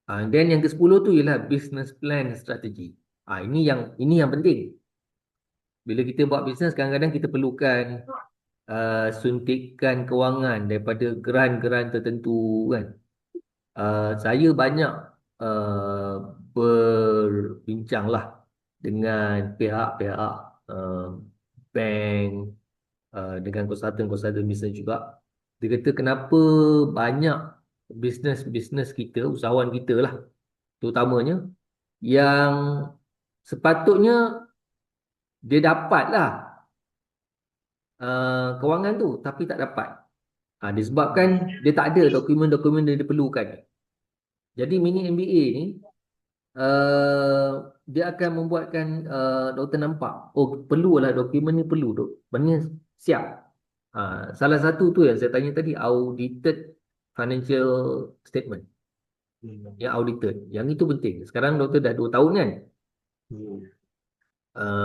Dan yang ke-10 tu ialah business plan strategi. Ini yang penting. Bila kita buat bisnes, kadang-kadang kita perlukan suntikan kewangan daripada geran-geran tertentu kan. Saya banyak uh, berbincang lah dengan pihak-pihak bank, dengan konsultan-konsultan bisnes juga. Dia kata kenapa banyak bisnes-bisnes kita, usahawan kita lah terutamanya, yang sepatutnya dia dapat lah kewangan tu tapi tak dapat. Disebabkan dia tak ada dokumen-dokumen yang diperlukan. Jadi mini MBA ni uh, dia akan membuatkan doktor nampak, oh perlulah dokumen ni, perlu dok. Benda siap. Salah satu tu yang saya tanya tadi, audited financial statement. Yang audited. Yang itu penting. Sekarang doktor dah 2 tahun kan.